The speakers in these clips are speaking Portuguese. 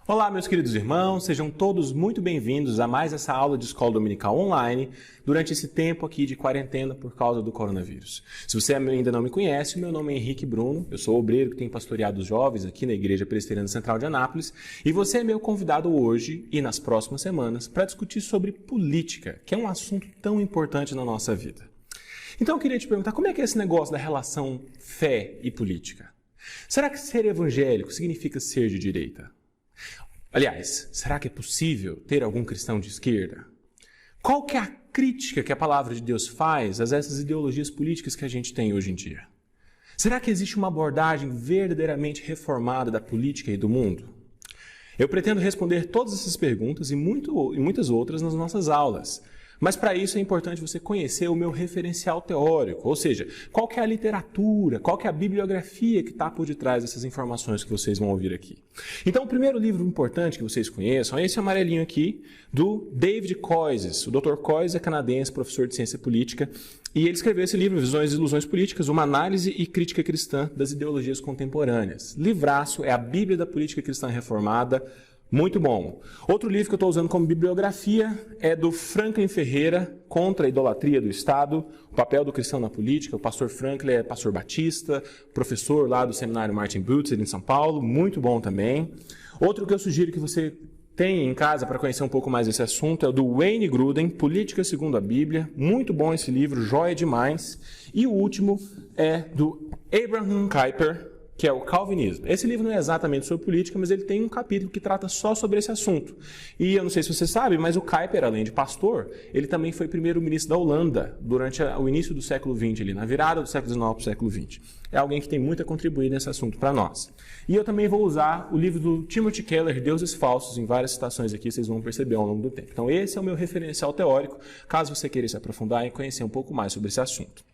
Olá, meus queridos irmãos, sejam todos muito bem-vindos a mais essa aula de escola dominical online durante esse tempo aqui de quarentena por causa do coronavírus. Se você ainda não me conhece, meu nome é Henrique Bruno, eu sou obreiro que tem pastoreado os jovens aqui na Igreja Presbiteriana Central de Anápolis e você é meu convidado hoje e nas próximas semanas para discutir sobre política, que é um assunto tão importante na nossa vida. Então eu queria te perguntar, como é que é esse negócio da relação fé e política? Será que ser evangélico significa ser de direita? Aliás, será que é possível ter algum cristão de esquerda? Qual que é a crítica que a palavra de Deus faz a essas ideologias políticas que a gente tem hoje em dia? Será que existe uma abordagem verdadeiramente reformada da política e do mundo? Eu pretendo responder todas essas perguntas e muitas outras nas nossas aulas. Mas para isso é importante você conhecer o meu referencial teórico, ou seja, qual que é a literatura, qual que é a bibliografia que está por detrás dessas informações que vocês vão ouvir aqui. Então, o primeiro livro importante que vocês conheçam é esse amarelinho aqui, do David Koyzis. O Dr. Koyzis é canadense, professor de ciência política, e ele escreveu esse livro, Visões e Ilusões Políticas, uma análise e crítica cristã das ideologias contemporâneas. Livraço, é a Bíblia da Política Cristã Reformada. Muito bom. Outro livro que eu estou usando como bibliografia é do Franklin Ferreira, Contra a Idolatria do Estado, o papel do cristão na política. O pastor Franklin é pastor batista, professor lá do seminário Martin Butzer em São Paulo, muito bom também. Outro que eu sugiro que você tenha em casa para conhecer um pouco mais desse assunto é o do Wayne Grudem, Política segundo a Bíblia, muito bom esse livro, joia demais. E o último é do Abraham Kuyper, que é o Calvinismo. Esse livro não é exatamente sobre política, mas ele tem um capítulo que trata só sobre esse assunto. E eu não sei se você sabe, mas o Kuyper, além de pastor, ele também foi primeiro-ministro da Holanda durante o início do século XX, ali, na virada do século XIX para o século XX. É alguém que tem muito a contribuir nesse assunto para nós. E eu também vou usar o livro do Timothy Keller, Deuses Falsos, em várias citações aqui, vocês vão perceber ao longo do tempo. Então esse é o meu referencial teórico, caso você queira se aprofundar e conhecer um pouco mais sobre esse assunto.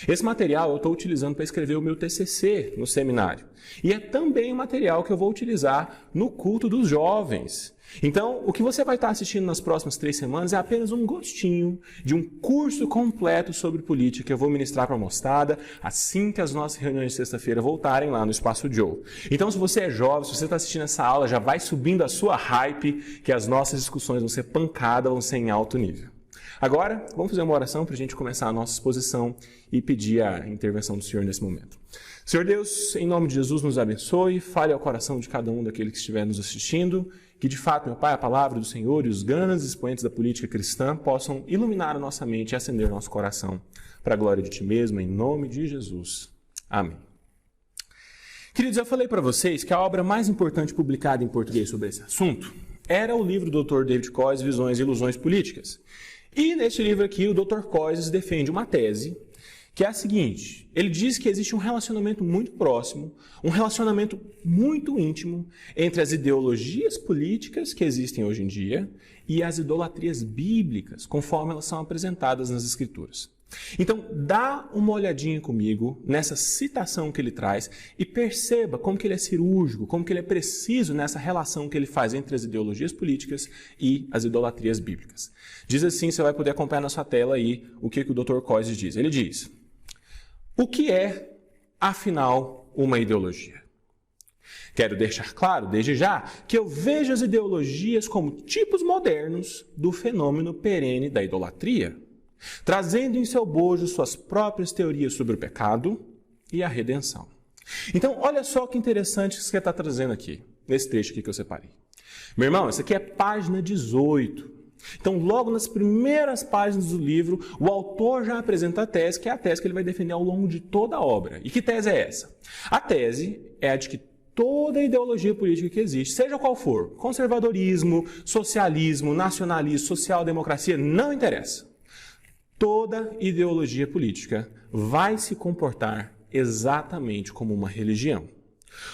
Esse material eu estou utilizando para escrever o meu TCC no seminário. E é também um material que eu vou utilizar no culto dos jovens. Então, o que você vai estar assistindo nas próximas 3 semanas é apenas um gostinho de um curso completo sobre política que eu vou ministrar para a moçada assim que as nossas reuniões de sexta-feira voltarem lá no Espaço Joe. Então, se você é jovem, se você está assistindo essa aula, já vai subindo a sua hype, que as nossas discussões vão ser pancada, vão ser em alto nível. Agora, vamos fazer uma oração para a gente começar a nossa exposição e pedir a intervenção do Senhor nesse momento. Senhor Deus, em nome de Jesus, nos abençoe, fale ao coração de cada um daqueles que estiver nos assistindo, que de fato, meu Pai, a palavra do Senhor e os grandes expoentes da política cristã possam iluminar a nossa mente e acender o nosso coração para a glória de Ti mesmo, em nome de Jesus. Amém. Queridos, eu falei para vocês que a obra mais importante publicada em português sobre esse assunto era o livro do Dr. David Koyzis, Visões e Ilusões Políticas. E neste livro aqui, o Dr. Koyzis defende uma tese que é a seguinte: ele diz que existe um relacionamento muito próximo, um relacionamento muito íntimo entre as ideologias políticas que existem hoje em dia e as idolatrias bíblicas, conforme elas são apresentadas nas Escrituras. Então, dá uma olhadinha comigo nessa citação que ele traz e perceba como que ele é cirúrgico, como que ele é preciso nessa relação que ele faz entre as ideologias políticas e as idolatrias bíblicas. Diz assim, você vai poder acompanhar na sua tela aí o que o Dr. Koyzis diz. Ele diz: o que é, afinal, uma ideologia? Quero deixar claro, desde já, que eu vejo as ideologias como tipos modernos do fenômeno perene da idolatria, trazendo em seu bojo suas próprias teorias sobre o pecado e a redenção. Então, olha só que interessante que você está trazendo aqui, nesse trecho aqui que eu separei. Meu irmão, isso aqui é página 18. Então, logo nas primeiras páginas do livro, o autor já apresenta a tese, que é a tese que ele vai defender ao longo de toda a obra. E que tese é essa? A tese é a de que toda ideologia política que existe, seja qual for, conservadorismo, socialismo, nacionalismo, social-democracia, não interessa. Toda ideologia política vai se comportar exatamente como uma religião.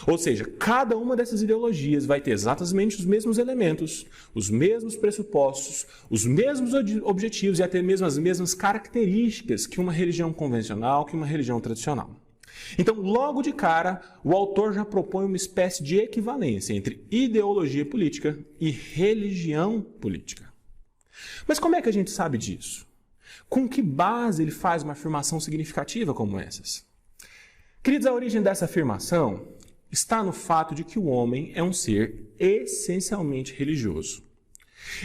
Ou seja, cada uma dessas ideologias vai ter exatamente os mesmos elementos, os mesmos pressupostos, os mesmos objetivos e até mesmo as mesmas características que uma religião convencional, que uma religião tradicional. Então, logo de cara, o autor já propõe uma espécie de equivalência entre ideologia política e religião política. Mas como é que a gente sabe disso? Com que base ele faz uma afirmação significativa como essas? Queridos, a origem dessa afirmação está no fato de que o homem é um ser essencialmente religioso.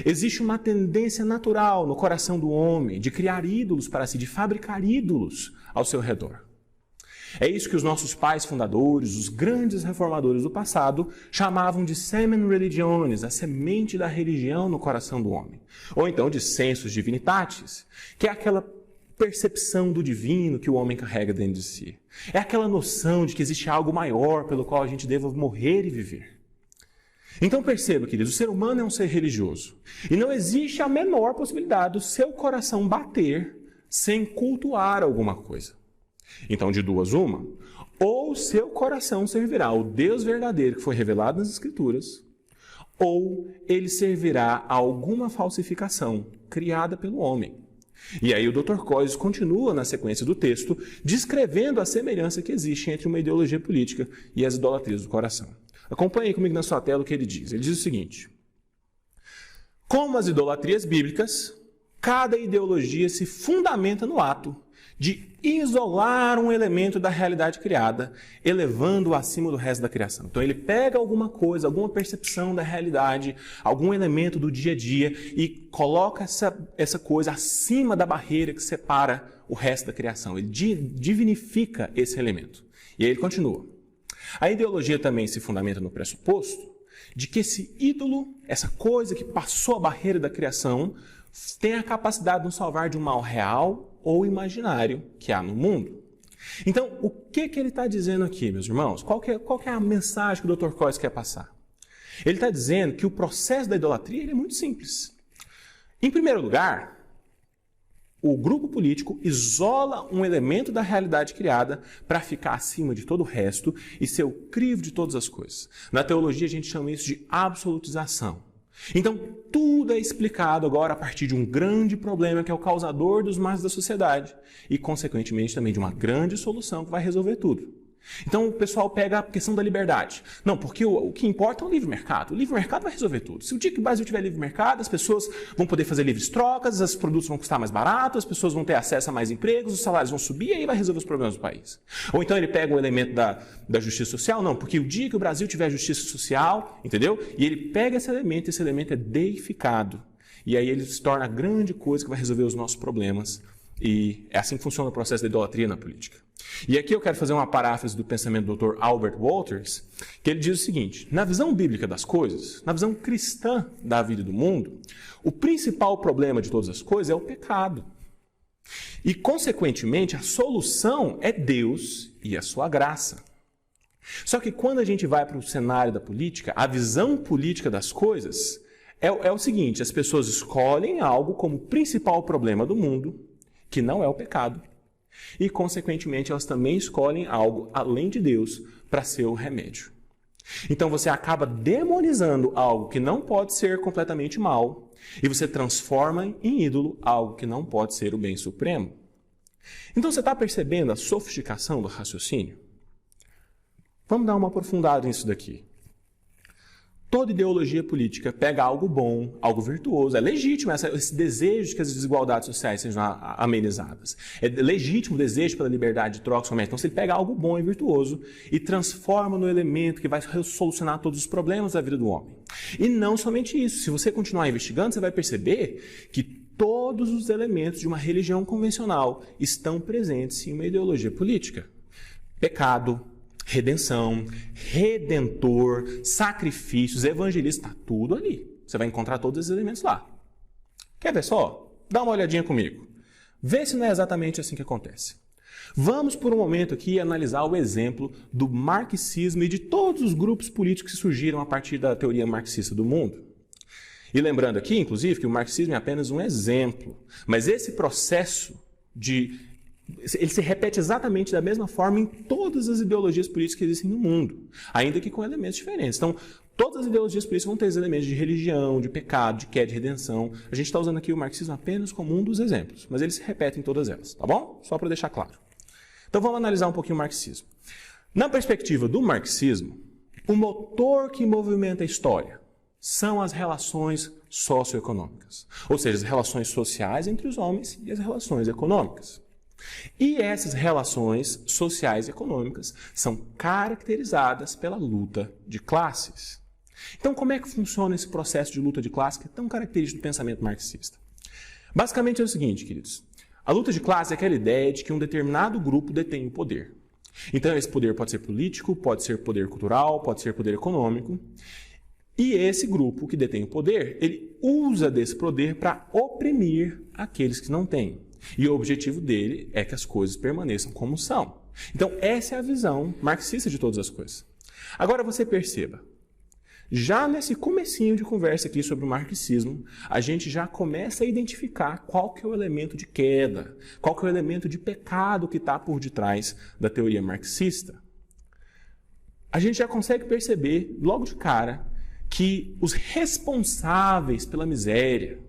Existe uma tendência natural no coração do homem de criar ídolos para si, de fabricar ídolos ao seu redor. É isso que os nossos pais fundadores, os grandes reformadores do passado, chamavam de semen religiones, a semente da religião no coração do homem. Ou então de sensus divinitatis, que é aquela percepção do divino que o homem carrega dentro de si. É aquela noção de que existe algo maior pelo qual a gente deva morrer e viver. Então perceba, queridos, o ser humano é um ser religioso. E não existe a menor possibilidade do seu coração bater sem cultuar alguma coisa. Então, de duas uma, ou seu coração servirá ao Deus verdadeiro que foi revelado nas Escrituras, ou ele servirá a alguma falsificação criada pelo homem. E aí o Dr. Coyes continua na sequência do texto, descrevendo a semelhança que existe entre uma ideologia política e as idolatrias do coração. Acompanhe comigo na sua tela o que ele diz. Ele diz o seguinte: como as idolatrias bíblicas, cada ideologia se fundamenta no ato de isolar um elemento da realidade criada, elevando-o acima do resto da criação. Então ele pega alguma coisa, alguma percepção da realidade, algum elemento do dia a dia e coloca essa coisa acima da barreira que separa o resto da criação. Ele divinifica esse elemento. E aí ele continua. A ideologia também se fundamenta no pressuposto de que esse ídolo, essa coisa que passou a barreira da criação, tem a capacidade de nos salvar de um mal real ou imaginário que há no mundo. Então, o que ele está dizendo aqui, meus irmãos? Qual que é a mensagem que o Dr. Coyes quer passar? Ele está dizendo que o processo da idolatria ele é muito simples. Em primeiro lugar, o grupo político isola um elemento da realidade criada para ficar acima de todo o resto e ser o crivo de todas as coisas. Na teologia, a gente chama isso de absolutização. Então, tudo é explicado agora a partir de um grande problema que é o causador dos males da sociedade e, consequentemente, também de uma grande solução que vai resolver tudo. Então, o pessoal pega a questão da liberdade. Não, porque o que importa é o livre mercado. O livre mercado vai resolver tudo. Se o dia que o Brasil tiver livre mercado, as pessoas vão poder fazer livres trocas, os produtos vão custar mais barato, as pessoas vão ter acesso a mais empregos, os salários vão subir e aí vai resolver os problemas do país. Ou então ele pega um elemento da justiça social. Não, porque o dia que o Brasil tiver justiça social, entendeu? E ele pega esse elemento é deificado. E aí ele se torna a grande coisa que vai resolver os nossos problemas. E é assim que funciona o processo da idolatria na política. E aqui eu quero fazer uma paráfrase do pensamento do Dr. Albert Walters, que ele diz o seguinte: na visão bíblica das coisas, na visão cristã da vida e do mundo, o principal problema de todas as coisas é o pecado. E, consequentemente, a solução é Deus e a sua graça. Só que quando a gente vai para o cenário da política, a visão política das coisas é o seguinte: as pessoas escolhem algo como principal problema do mundo, que não é o pecado, e, consequentemente, elas também escolhem algo além de Deus para ser o remédio. Então, você acaba demonizando algo que não pode ser completamente mal e você transforma em ídolo algo que não pode ser o bem supremo. Então, você está percebendo a sofisticação do raciocínio? Vamos dar uma aprofundada nisso daqui. Toda ideologia política pega algo bom, algo virtuoso. É legítimo esse desejo de que as desigualdades sociais sejam amenizadas. É legítimo o desejo pela liberdade de troca somente. Então, se ele pega algo bom e virtuoso e transforma no elemento que vai solucionar todos os problemas da vida do homem. E não somente isso. Se você continuar investigando, você vai perceber que todos os elementos de uma religião convencional estão presentes em uma ideologia política. Pecado, redenção, redentor, sacrifícios, evangelismo, está tudo ali. Você vai encontrar todos esses elementos lá. Quer ver só? Dá uma olhadinha comigo. Vê se não é exatamente assim que acontece. Vamos por um momento aqui analisar o exemplo do marxismo e de todos os grupos políticos que surgiram a partir da teoria marxista do mundo. E lembrando aqui, inclusive, que o marxismo é apenas um exemplo, mas esse processo ele se repete exatamente da mesma forma em todas as ideologias políticas que existem no mundo, ainda que com elementos diferentes. Então, todas as ideologias políticas vão ter esses elementos de religião, de pecado, de queda, de redenção. A gente está usando aqui o marxismo apenas como um dos exemplos, mas eles se repetem em todas elas, tá bom? Só para deixar claro. Então, vamos analisar um pouquinho o marxismo. Na perspectiva do marxismo, o motor que movimenta a história são as relações socioeconômicas, ou seja, as relações sociais entre os homens e as relações econômicas. E essas relações sociais e econômicas são caracterizadas pela luta de classes. Então, como é que funciona esse processo de luta de classe que é tão característico do pensamento marxista? Basicamente é o seguinte, queridos. A luta de classe é aquela ideia de que um determinado grupo detém o poder. Então, esse poder pode ser político, pode ser poder cultural, pode ser poder econômico. E esse grupo que detém o poder, ele usa desse poder para oprimir aqueles que não têm. E o objetivo dele é que as coisas permaneçam como são. Então, essa é a visão marxista de todas as coisas. Agora, você perceba. Já nesse comecinho de conversa aqui sobre o marxismo, a gente já começa a identificar qual que é o elemento de queda, qual que é o elemento de pecado que está por detrás da teoria marxista. A gente já consegue perceber, logo de cara, que os responsáveis pela miséria,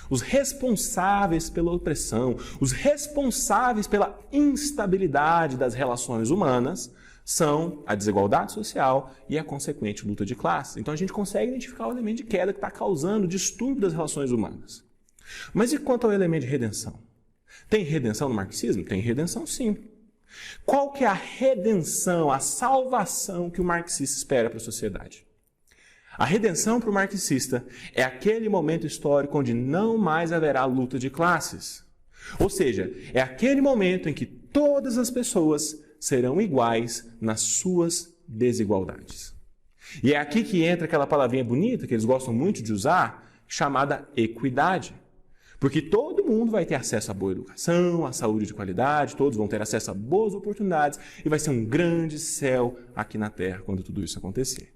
os responsáveis pela opressão, os responsáveis pela instabilidade das relações humanas são a desigualdade social e a consequente luta de classe. Então a gente consegue identificar o elemento de queda que está causando o distúrbio das relações humanas. Mas e quanto ao elemento de redenção? Tem redenção no marxismo? Tem redenção, sim. Qual que é a redenção, a salvação que o marxista espera para a sociedade? A redenção para o marxista é aquele momento histórico onde não mais haverá luta de classes. Ou seja, é aquele momento em que todas as pessoas serão iguais nas suas desigualdades. E é aqui que entra aquela palavrinha bonita que eles gostam muito de usar, chamada equidade. Porque todo mundo vai ter acesso a boa educação, a saúde de qualidade, todos vão ter acesso a boas oportunidades e vai ser um grande céu aqui na Terra quando tudo isso acontecer.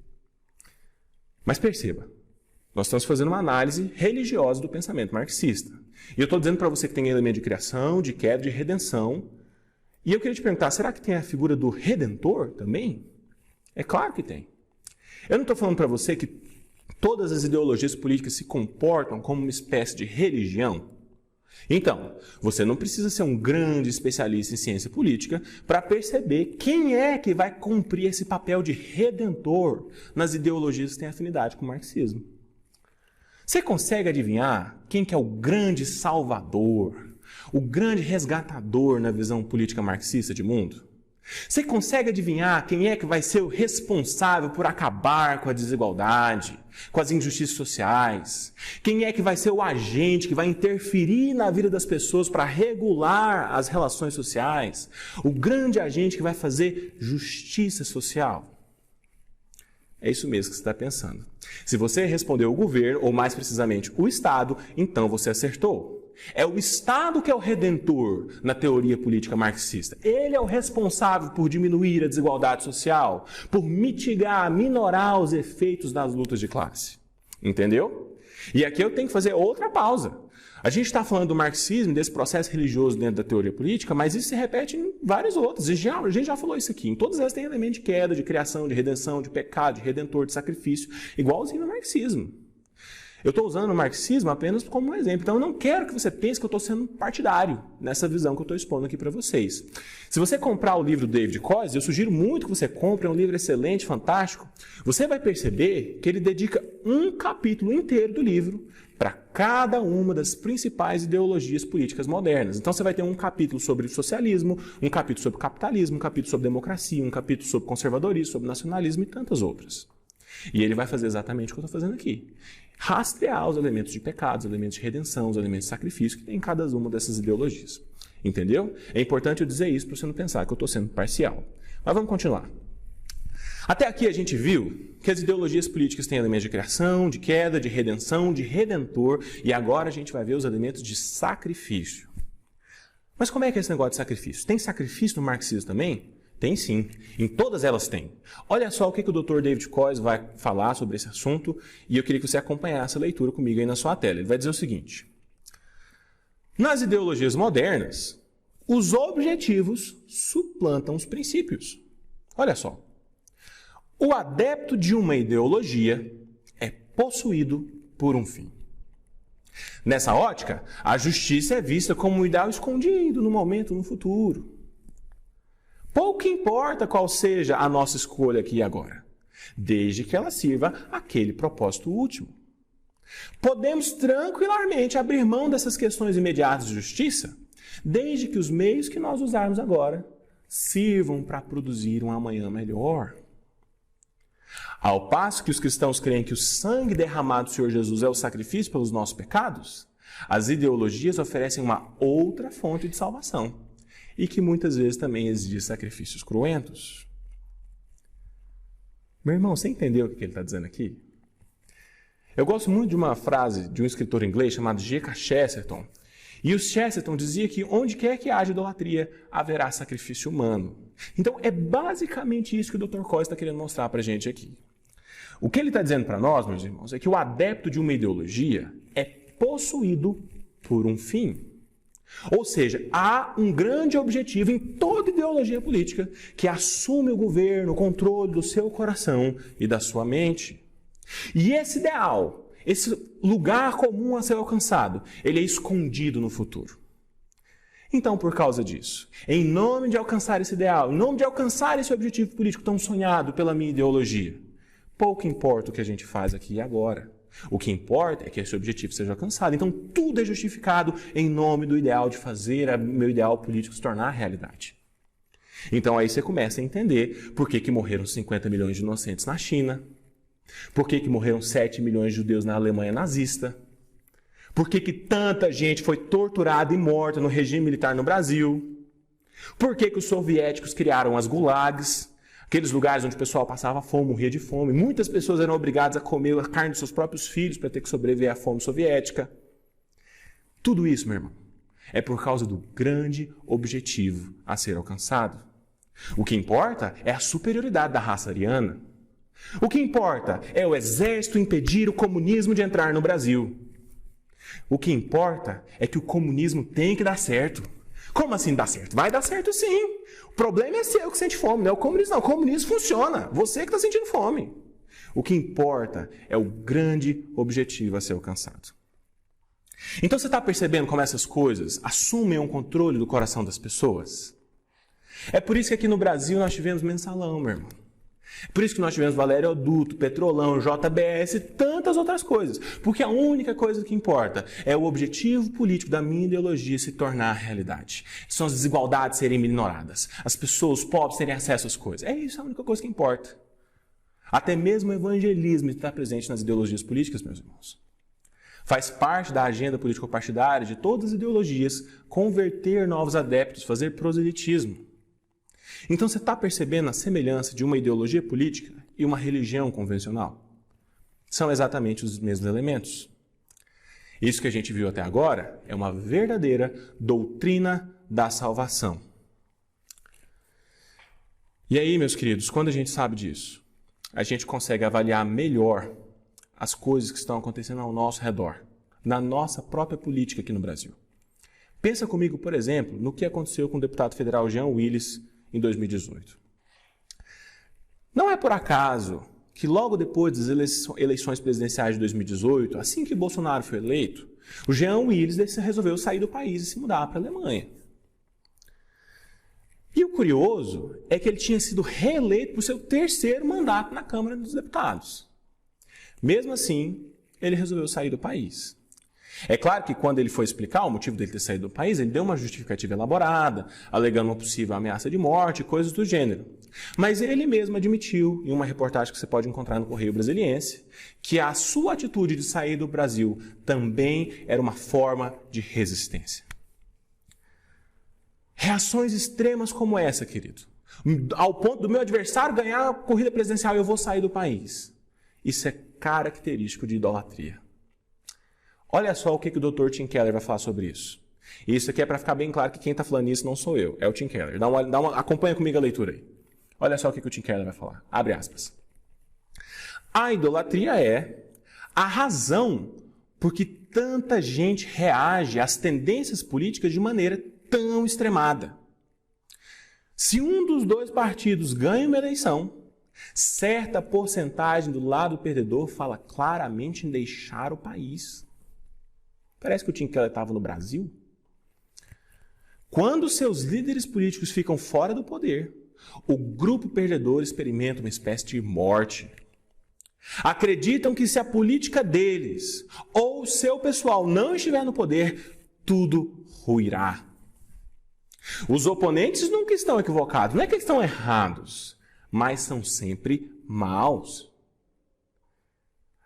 Mas perceba, nós estamos fazendo uma análise religiosa do pensamento marxista. E eu estou dizendo para você que tem elemento de criação, de queda, de redenção. E eu queria te perguntar, será que tem a figura do Redentor também? É claro que tem. Eu não estou falando para você que todas as ideologias políticas se comportam como uma espécie de religião. Então, você não precisa ser um grande especialista em ciência política para perceber quem é que vai cumprir esse papel de redentor nas ideologias que têm afinidade com o marxismo. Você consegue adivinhar quem que é o grande salvador, o grande resgatador na visão política marxista de mundo? Você consegue adivinhar quem é que vai ser o responsável por acabar com a desigualdade, com as injustiças sociais? Quem é que vai ser o agente que vai interferir na vida das pessoas para regular as relações sociais? O grande agente que vai fazer justiça social? É isso mesmo que você está pensando. Se você respondeu o governo, ou mais precisamente o Estado, então você acertou. É o Estado que é o redentor na teoria política marxista. Ele é o responsável por diminuir a desigualdade social, por mitigar, minorar os efeitos das lutas de classe. Entendeu? E aqui eu tenho que fazer outra pausa. A gente está falando do marxismo, desse processo religioso dentro da teoria política, mas isso se repete em várias outras. A gente já falou isso aqui. Em todas elas tem elemento de queda, de criação, de redenção, de pecado, de redentor, de sacrifício, igualzinho no marxismo. Eu estou usando o marxismo apenas como um exemplo. Então, eu não quero que você pense que eu estou sendo partidário nessa visão que eu estou expondo aqui para vocês. Se você comprar o livro do David Koyes, eu sugiro muito que você compre, é um livro excelente, fantástico. Você vai perceber que ele dedica um capítulo inteiro do livro para cada uma das principais ideologias políticas modernas. Então, você vai ter um capítulo sobre o socialismo, um capítulo sobre o capitalismo, um capítulo sobre democracia, um capítulo sobre conservadorismo, sobre nacionalismo e tantas outras. E ele vai fazer exatamente o que eu estou fazendo aqui. Rastrear os elementos de pecado, os elementos de redenção, os elementos de sacrifício que tem em cada uma dessas ideologias. Entendeu? É importante eu dizer isso para você não pensar que eu estou sendo parcial. Mas vamos continuar. Até aqui a gente viu que as ideologias políticas têm elementos de criação, de queda, de redenção, de redentor, e agora a gente vai ver os elementos de sacrifício. Mas como é que é esse negócio de sacrifício? Tem sacrifício no marxismo também? Tem sim. Em todas elas tem. Olha só o que o Dr. David Koyes vai falar sobre esse assunto, e eu queria que você acompanhasse a leitura comigo aí na sua tela. Ele vai dizer o seguinte: nas ideologias modernas, os objetivos suplantam os princípios. Olha só. O adepto de uma ideologia é possuído por um fim. Nessa ótica, a justiça é vista como um ideal escondido no momento, no futuro. Pouco importa qual seja a nossa escolha aqui e agora, desde que ela sirva àquele propósito último. Podemos tranquilamente abrir mão dessas questões imediatas de justiça desde que os meios que nós usarmos agora sirvam para produzir um amanhã melhor. Ao passo que os cristãos creem que o sangue derramado do Senhor Jesus é o sacrifício pelos nossos pecados, as ideologias oferecem uma outra fonte de salvação e que muitas vezes também exige sacrifícios cruentos. Meu irmão, você entendeu o que ele está dizendo aqui? Eu gosto muito de uma frase de um escritor inglês chamado G.K. Chesterton. E o Chesterton dizia que onde quer que haja idolatria, haverá sacrifício humano. Então, é basicamente isso que o Dr. Costa está querendo mostrar para a gente aqui. O que ele está dizendo para nós, meus irmãos, é que o adepto de uma ideologia é possuído por um fim. Ou seja, há um grande objetivo em toda ideologia política que assume o governo, o controle do seu coração e da sua mente. E esse ideal, esse lugar comum a ser alcançado, ele é escondido no futuro. Então, por causa disso, em nome de alcançar esse ideal, em nome de alcançar esse objetivo político tão sonhado pela minha ideologia, pouco importa o que a gente faz aqui e agora. O que importa é que esse objetivo seja alcançado. Então, tudo é justificado em nome do ideal de fazer meu ideal político se tornar realidade. Então, aí você começa a entender por que morreram 50 milhões de inocentes na China, por que morreram 7 milhões de judeus na Alemanha nazista, por que tanta gente foi torturada e morta no regime militar no Brasil, por que os soviéticos criaram as gulags, aqueles lugares onde o pessoal passava fome, morria de fome. Muitas pessoas eram obrigadas a comer a carne dos seus próprios filhos para ter que sobreviver à fome soviética. Tudo isso, meu irmão, é por causa do grande objetivo a ser alcançado. O que importa é a superioridade da raça ariana. O que importa é o exército impedir o comunismo de entrar no Brasil. O que importa é que o comunismo tem que dar certo. Como assim dar certo? Vai dar certo sim. O problema é seu que sente fome, não é o comunismo não. O comunismo funciona. Você que está sentindo fome. O que importa é o grande objetivo a ser alcançado. Então você está percebendo como essas coisas assumem um controle do coração das pessoas? É por isso que aqui no Brasil nós tivemos mensalão, meu irmão. Por isso que nós tivemos Valérioduto, Petrolão, JBS e tantas outras coisas. Porque a única coisa que importa é o objetivo político da minha ideologia se tornar realidade. São as desigualdades serem minoradas. As pessoas, os pobres terem acesso às coisas. É isso a única coisa que importa. Até mesmo o evangelismo está presente nas ideologias políticas, meus irmãos. Faz parte da agenda político-partidária de todas as ideologias converter novos adeptos, fazer proselitismo. Então você está percebendo a semelhança de uma ideologia política e uma religião convencional? São exatamente os mesmos elementos. Isso que a gente viu até agora é uma verdadeira doutrina da salvação. E aí, meus queridos, quando a gente sabe disso, a gente consegue avaliar melhor as coisas que estão acontecendo ao nosso redor, na nossa própria política aqui no Brasil. Pensa comigo, por exemplo, no que aconteceu com o deputado federal Jean Willis em 2018. Não é por acaso que logo depois das eleições presidenciais de 2018, assim que Bolsonaro foi eleito, o Jean Willis resolveu sair do país e se mudar para a Alemanha. E o curioso é que ele tinha sido reeleito por seu terceiro mandato na Câmara dos Deputados. Mesmo assim, ele resolveu sair do país. É claro que quando ele foi explicar o motivo dele ter saído do país, ele deu uma justificativa elaborada, alegando uma possível ameaça de morte, coisas do gênero. Mas ele mesmo admitiu, em uma reportagem que você pode encontrar no Correio Brasiliense, que a sua atitude de sair do Brasil também era uma forma de resistência. Reações extremas como essa, querido, ao ponto do meu adversário ganhar a corrida presidencial e eu vou sair do país. Isso é característico de idolatria. Olha só o que o Dr. Tim Keller vai falar sobre isso. Isso aqui é para ficar bem claro que quem está falando isso não sou eu, é o Tim Keller. Acompanha comigo a leitura aí. Olha só o que o Tim Keller vai falar. Abre aspas. A idolatria é a razão por que tanta gente reage às tendências políticas de maneira tão extremada. Se um dos dois partidos ganha uma eleição, certa porcentagem do lado perdedor fala claramente em deixar o país. Parece que o Tim Keller estava no Brasil. Quando seus líderes políticos ficam fora do poder, o grupo perdedor experimenta uma espécie de morte. Acreditam que se a política deles ou seu pessoal não estiver no poder, tudo ruirá. Os oponentes nunca estão equivocados, não é que eles estão errados, mas são sempre maus.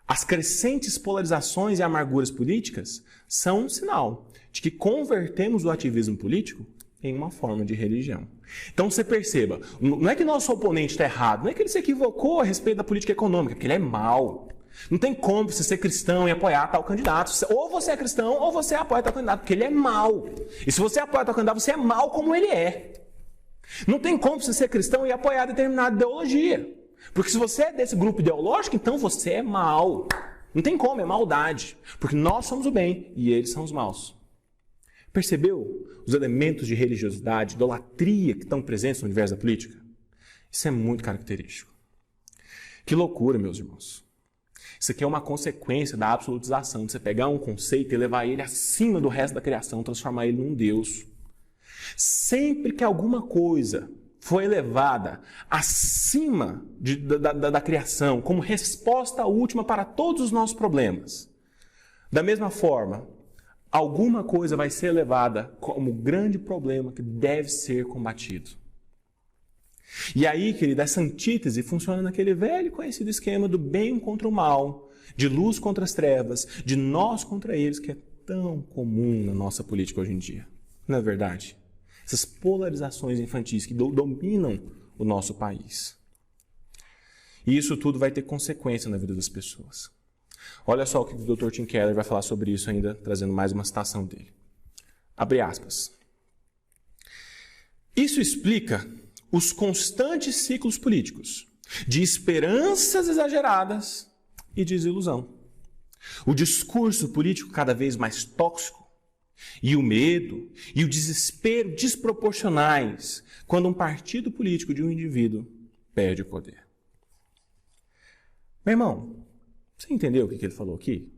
As crescentes polarizações e amarguras políticas são um sinal de que convertemos o ativismo político em uma forma de religião. Então você perceba, não é que nosso oponente está errado, não é que ele se equivocou a respeito da política econômica, porque ele é mau. Não tem como você ser cristão e apoiar tal candidato. Ou você é cristão ou você apoia tal candidato, porque ele é mau. E se você apoia tal candidato, você é mau como ele é. Não tem como você ser cristão e apoiar determinada ideologia. Porque se você é desse grupo ideológico, então você é mau. Não tem como, é maldade. Porque nós somos o bem e eles são os maus. Percebeu os elementos de religiosidade, idolatria que estão presentes no universo da política? Isso é muito característico. Que loucura, meus irmãos. Isso aqui é uma consequência da absolutização, de você pegar um conceito e levar ele acima do resto da criação, transformar ele num Deus. Sempre que alguma coisa foi elevada acima da criação, como resposta última para todos os nossos problemas, da mesma forma, alguma coisa vai ser elevada como grande problema que deve ser combatido. E aí, querido, essa antítese funciona naquele velho conhecido esquema do bem contra o mal, de luz contra as trevas, de nós contra eles, que é tão comum na nossa política hoje em dia. Não é verdade? Essas polarizações infantis que dominam o nosso país. E isso tudo vai ter consequência na vida das pessoas. Olha só o que o Dr. Tim Keller vai falar sobre isso ainda, trazendo mais uma citação dele. Abre aspas. Isso explica os constantes ciclos políticos de esperanças exageradas e desilusão. O discurso político cada vez mais tóxico e o medo e o desespero desproporcionais quando um partido político de um indivíduo perde o poder. Meu irmão, você entendeu o que ele falou aqui?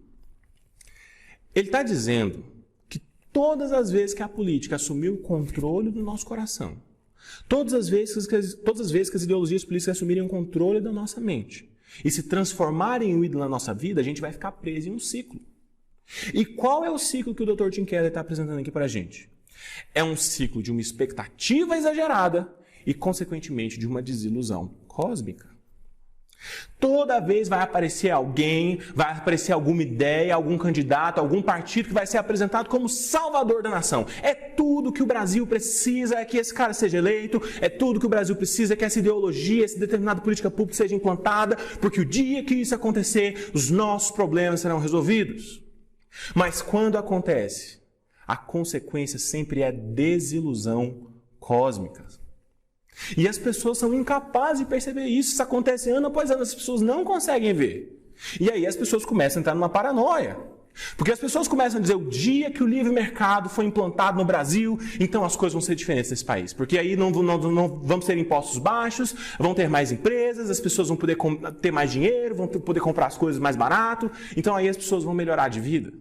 Ele está dizendo que todas as vezes que a política assumiu o controle do nosso coração, todas as vezes que as ideologias políticas assumirem o controle da nossa mente e se transformarem em um ídolo na nossa vida, a gente vai ficar preso em um ciclo. E qual é o ciclo que o Dr. Tim Keller está apresentando aqui para a gente? É um ciclo de uma expectativa exagerada e, consequentemente, de uma desilusão cósmica. Toda vez vai aparecer alguém, vai aparecer alguma ideia, algum candidato, algum partido que vai ser apresentado como salvador da nação. É tudo que o Brasil precisa, é que esse cara seja eleito, é tudo que o Brasil precisa, é que essa ideologia, essa determinada política pública seja implantada, porque o dia que isso acontecer, os nossos problemas serão resolvidos. Mas quando acontece, a consequência sempre é desilusão cósmica. E as pessoas são incapazes de perceber isso. Isso acontece ano após ano, as pessoas não conseguem ver. E aí as pessoas começam a entrar numa paranoia. Porque as pessoas começam a dizer, o dia que o livre mercado foi implantado no Brasil, então as coisas vão ser diferentes nesse país. Porque aí não vamos ter impostos baixos, vão ter mais empresas, as pessoas vão poder ter mais dinheiro, vão poder comprar as coisas mais barato, então aí as pessoas vão melhorar de vida.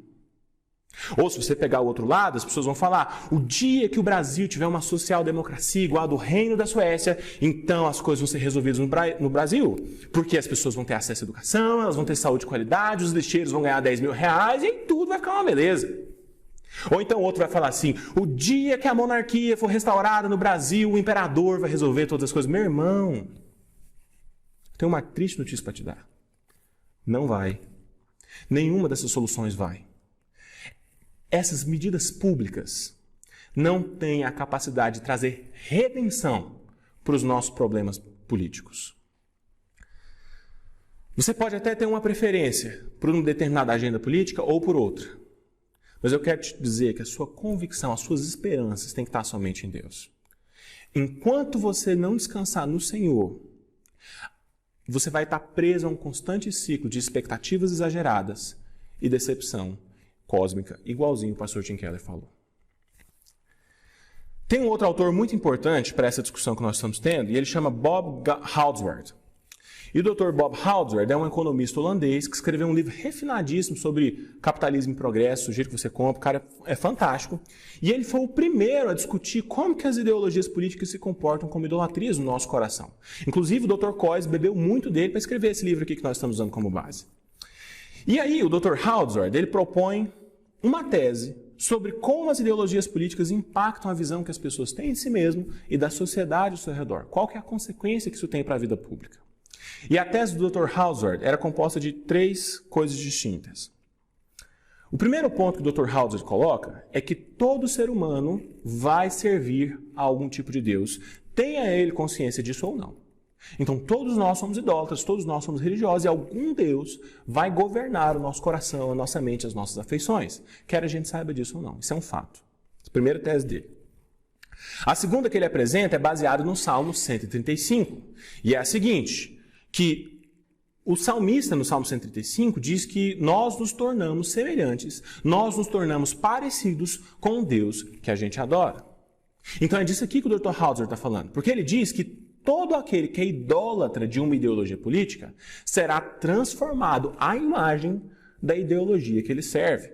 Ou se você pegar o outro lado, as pessoas vão falar, o dia que o Brasil tiver uma social-democracia igual a do Reino da Suécia, então as coisas vão ser resolvidas no Brasil, porque as pessoas vão ter acesso à educação, elas vão ter saúde de qualidade, os lixeiros vão ganhar 10 mil reais e tudo vai ficar uma beleza. Ou então o outro vai falar assim, o dia que a monarquia for restaurada no Brasil, o imperador vai resolver todas as coisas. Meu irmão, eu tenho uma triste notícia para te dar. Não vai. Nenhuma dessas soluções vai. Essas medidas públicas não têm a capacidade de trazer redenção para os nossos problemas políticos. Você pode até ter uma preferência por uma determinada agenda política ou por outra. Mas eu quero te dizer que a sua convicção, as suas esperanças têm que estar somente em Deus. Enquanto você não descansar no Senhor, você vai estar preso a um constante ciclo de expectativas exageradas e decepção cósmica, igualzinho o pastor Tim Keller falou. Tem um outro autor muito importante para essa discussão que nós estamos tendo, e ele chama Bob Houdsworth. E o Dr. Bob Houdsworth é um economista holandês que escreveu um livro refinadíssimo sobre capitalismo em progresso, o jeito que você compra, o cara é fantástico. E ele foi o primeiro a discutir como que as ideologias políticas se comportam como idolatrias no nosso coração. Inclusive, o Dr. Coyce bebeu muito dele para escrever esse livro aqui que nós estamos usando como base. E aí, o Dr. Houdsworth, ele propõe uma tese sobre como as ideologias políticas impactam a visão que as pessoas têm de si mesmo e da sociedade ao seu redor. Qual que é a consequência que isso tem para a vida pública? E a tese do Dr. Hauser era composta de 3 coisas distintas. O primeiro ponto que o Dr. Hauser coloca é que todo ser humano vai servir a algum tipo de Deus, tenha ele consciência disso ou não. Então todos nós somos idólatras, todos nós somos religiosos e algum Deus vai governar o nosso coração, a nossa mente, as nossas afeições. Quer a gente saiba disso ou não. Isso é um fato. Essa é a primeira tese dele. A segunda que ele apresenta é baseada no Salmo 135. E é a seguinte, que o salmista, no Salmo 135, diz que nós nos tornamos semelhantes, nós nos tornamos parecidos com o Deus que a gente adora. Então é disso aqui que o Dr. Hauser está falando, porque ele diz que todo aquele que é idólatra de uma ideologia política será transformado à imagem da ideologia que ele serve.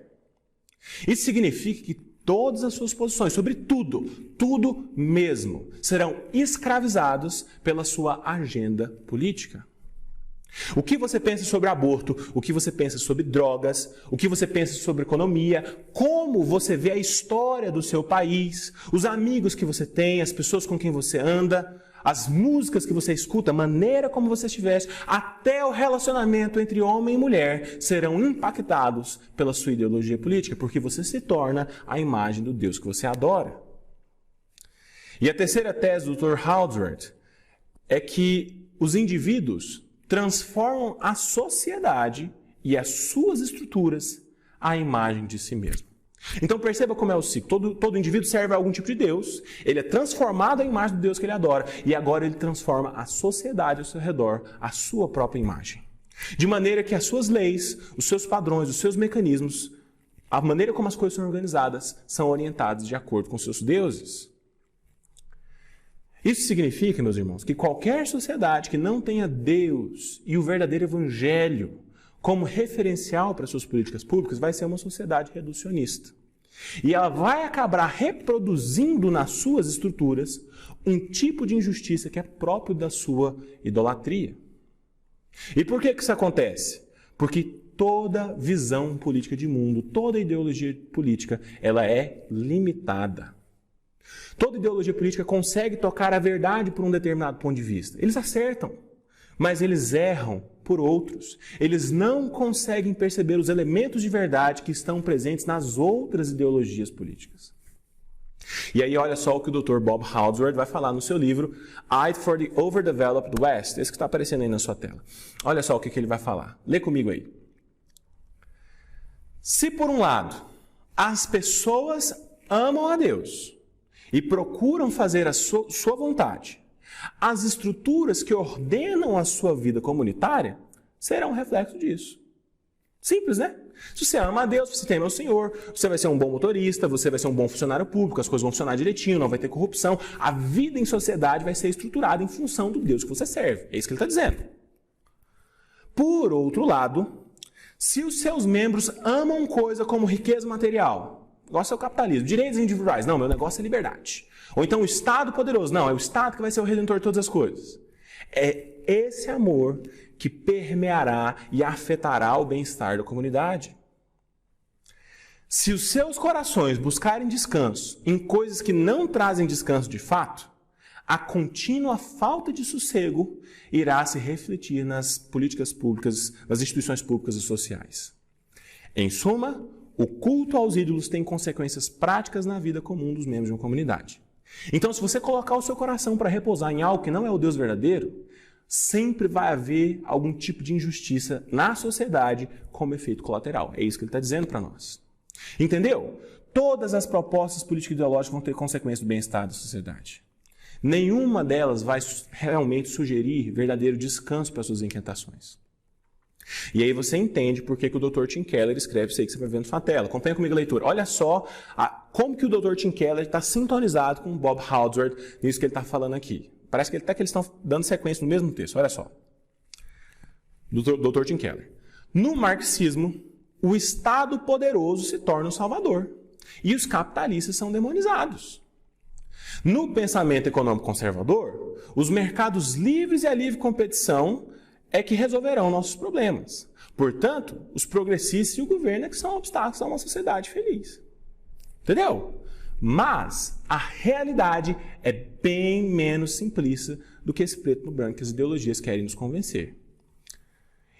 Isso significa que todas as suas posições, sobre tudo, tudo mesmo, serão escravizados pela sua agenda política. O que você pensa sobre aborto, o que você pensa sobre drogas, o que você pensa sobre economia, como você vê a história do seu país, os amigos que você tem, as pessoas com quem você anda, as músicas que você escuta, a maneira como você estiver, até o relacionamento entre homem e mulher serão impactados pela sua ideologia política, porque você se torna a imagem do Deus que você adora. E a terceira tese do Dr. Hauser é que os indivíduos transformam a sociedade e as suas estruturas à imagem de si mesmo. Então perceba como é o ciclo. Todo indivíduo serve a algum tipo de Deus, ele é transformado à imagem do Deus que ele adora, e agora ele transforma a sociedade ao seu redor à sua própria imagem. De maneira que as suas leis, os seus padrões, os seus mecanismos, a maneira como as coisas são organizadas, são orientadas de acordo com os seus deuses. Isso significa, meus irmãos, que qualquer sociedade que não tenha Deus e o verdadeiro Evangelho como referencial para suas políticas públicas vai ser uma sociedade reducionista. E ela vai acabar reproduzindo nas suas estruturas um tipo de injustiça que é próprio da sua idolatria. E por que isso acontece? Porque toda visão política de mundo, toda ideologia política, ela é limitada. Toda ideologia política consegue tocar a verdade por um determinado ponto de vista. Eles acertam, mas eles erram por outros. Eles não conseguem perceber os elementos de verdade que estão presentes nas outras ideologias políticas. E aí olha só o que o Dr. Bob Hauser vai falar no seu livro Eye for the Overdeveloped West, esse que está aparecendo aí na sua tela. Olha só o que ele vai falar. Lê comigo aí. Se por um lado as pessoas amam a Deus e procuram fazer a sua vontade, as estruturas que ordenam a sua vida comunitária serão um reflexo disso. Simples, né? Se você ama a Deus, você teme ao Senhor, você vai ser um bom motorista, você vai ser um bom funcionário público, as coisas vão funcionar direitinho, não vai ter corrupção, a vida em sociedade vai ser estruturada em função do Deus que você serve. É isso que ele está dizendo. Por outro lado, se os seus membros amam coisa como riqueza material, negócio é o capitalismo, direitos individuais, não, meu negócio é liberdade. Ou então o Estado poderoso, não, é o Estado que vai ser o redentor de todas as coisas. É esse amor que permeará e afetará o bem-estar da comunidade. Se os seus corações buscarem descanso em coisas que não trazem descanso de fato, a contínua falta de sossego irá se refletir nas políticas públicas, nas instituições públicas e sociais. Em suma, o culto aos ídolos tem consequências práticas na vida comum dos membros de uma comunidade. Então, se você colocar o seu coração para repousar em algo que não é o Deus verdadeiro, sempre vai haver algum tipo de injustiça na sociedade como efeito colateral. É isso que ele está dizendo para nós. Entendeu? Todas as propostas políticas e ideológicas vão ter consequências do bem-estar da sociedade. Nenhuma delas vai realmente sugerir verdadeiro descanso para suas inquietações. E aí você entende por que o Dr. Tim Keller escreve isso aí que você vai ver na sua tela. Acompanha comigo a leitura. Olha só como que o Dr. Tim Keller está sintonizado com o Bob Hauser nisso que ele está falando aqui. Parece que até que eles estão dando sequência no mesmo texto. Olha só. Dr. Tim Keller. No marxismo, o Estado poderoso se torna o salvador. E os capitalistas são demonizados. No pensamento econômico conservador, os mercados livres e a livre competição é que resolverão nossos problemas. Portanto, os progressistas e o governo é que são obstáculos a uma sociedade feliz. Entendeu? Mas a realidade é bem menos simplista do que esse preto no branco que as ideologias querem nos convencer.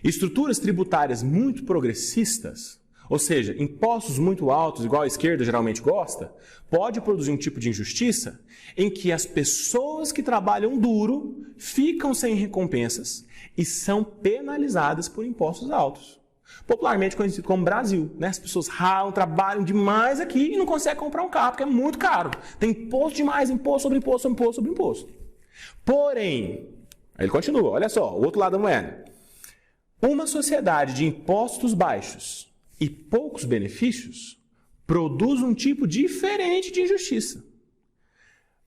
Estruturas tributárias muito progressistas, ou seja, impostos muito altos, igual a esquerda geralmente gosta, pode produzir um tipo de injustiça em que as pessoas que trabalham duro ficam sem recompensas e são penalizadas por impostos altos. Popularmente conhecido como Brasil, né? As pessoas ralam, trabalham demais aqui e não conseguem comprar um carro porque é muito caro. Tem imposto demais, imposto sobre imposto, sobre imposto, sobre imposto. Porém, aí ele continua, olha só, o outro lado da moeda. Uma sociedade de impostos baixos e poucos benefícios produz um tipo diferente de injustiça,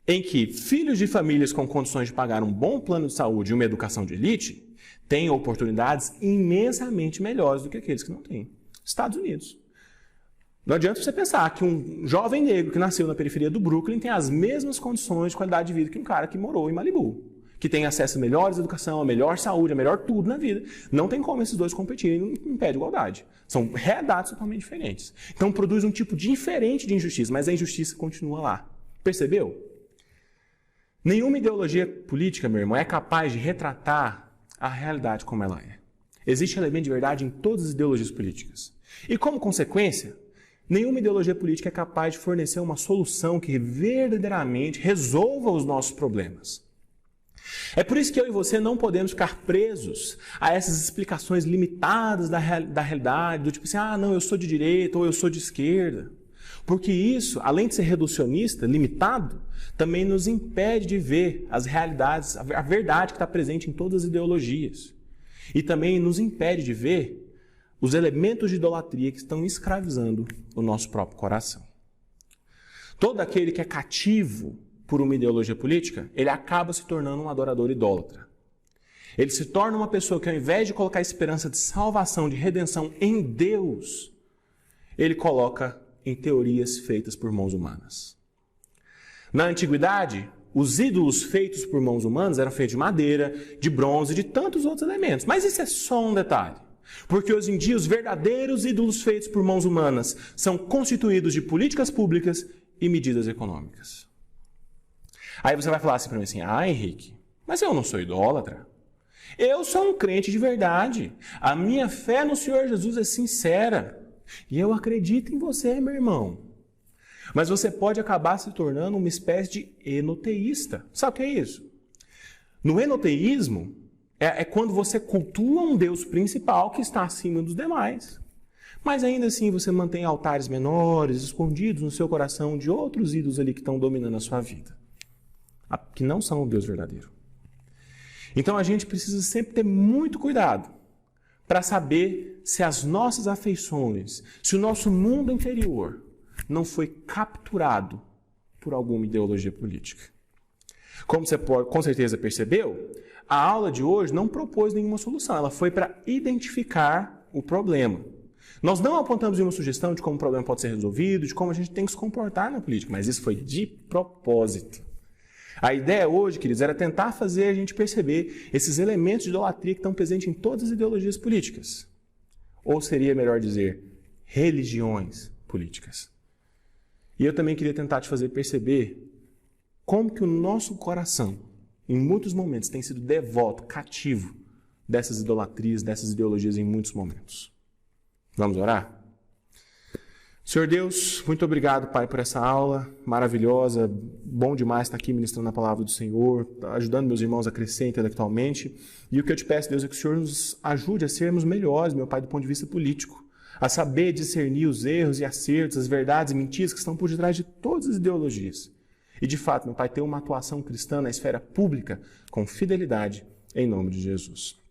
em que filhos de famílias com condições de pagar um bom plano de saúde e uma educação de elite têm oportunidades imensamente melhores do que aqueles que não têm. Estados Unidos. Não adianta você pensar que um jovem negro que nasceu na periferia do Brooklyn tem as mesmas condições de qualidade de vida que um cara que morou em Malibu, que tem acesso a melhores educação, a melhor saúde, a melhor tudo na vida. Não tem como esses dois competirem em pé de igualdade. São realidades totalmente diferentes. Então produz um tipo diferente de injustiça, mas a injustiça continua lá. Percebeu? Nenhuma ideologia política, meu irmão, é capaz de retratar a realidade como ela é. Existe elemento de verdade em todas as ideologias políticas. E como consequência, nenhuma ideologia política é capaz de fornecer uma solução que verdadeiramente resolva os nossos problemas. É por isso que eu e você não podemos ficar presos a essas explicações limitadas da realidade, do tipo assim, não, eu sou de direita ou eu sou de esquerda. Porque isso, além de ser reducionista, limitado, também nos impede de ver as realidades, a verdade que está presente em todas as ideologias. E também nos impede de ver os elementos de idolatria que estão escravizando o nosso próprio coração. Todo aquele que é cativo por uma ideologia política, ele acaba se tornando um adorador idólatra. Ele se torna uma pessoa que, ao invés de colocar a esperança de salvação, de redenção em Deus, ele coloca em teorias feitas por mãos humanas. Na antiguidade, os ídolos feitos por mãos humanas eram feitos de madeira, de bronze e de tantos outros elementos. Mas isso é só um detalhe. Porque hoje em dia os verdadeiros ídolos feitos por mãos humanas são constituídos de políticas públicas e medidas econômicas. Aí você vai falar assim para mim assim, Henrique, mas eu não sou idólatra. Eu sou um crente de verdade. A minha fé no Senhor Jesus é sincera. E eu acredito em você, meu irmão. Mas você pode acabar se tornando uma espécie de enoteísta. Sabe o que é isso? No enoteísmo, é quando você cultua um Deus principal que está acima dos demais. Mas ainda assim você mantém altares menores, escondidos no seu coração de outros ídolos ali que estão dominando a sua vida. Que não são o Deus verdadeiro. Então a gente precisa sempre ter muito cuidado para saber se as nossas afeições, se o nosso mundo interior não foi capturado por alguma ideologia política. Como você com certeza percebeu, a aula de hoje não propôs nenhuma solução, ela foi para identificar o problema. Nós não apontamos nenhuma sugestão de como o problema pode ser resolvido, de como a gente tem que se comportar na política, mas isso foi de propósito. A ideia hoje, queridos, era tentar fazer a gente perceber esses elementos de idolatria que estão presentes em todas as ideologias políticas. Ou seria melhor dizer, religiões políticas. E eu também queria tentar te fazer perceber como que o nosso coração, em muitos momentos, tem sido devoto, cativo dessas idolatrias, dessas ideologias em muitos momentos. Vamos orar? Senhor Deus, muito obrigado, Pai, por essa aula maravilhosa. Bom demais estar aqui ministrando a palavra do Senhor, ajudando meus irmãos a crescer intelectualmente. E o que eu te peço, Deus, é que o Senhor nos ajude a sermos melhores, meu Pai, do ponto de vista político. A saber discernir os erros e acertos, as verdades e mentiras que estão por detrás de todas as ideologias. E, de fato, meu Pai, ter uma atuação cristã na esfera pública com fidelidade, em nome de Jesus.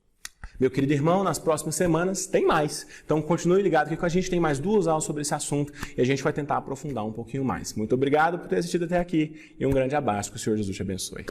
Meu querido irmão, nas próximas semanas tem mais. Então continue ligado aqui com a gente, tem mais 2 aulas sobre esse assunto e a gente vai tentar aprofundar um pouquinho mais. Muito obrigado por ter assistido até aqui e um grande abraço, que o Senhor Jesus te abençoe.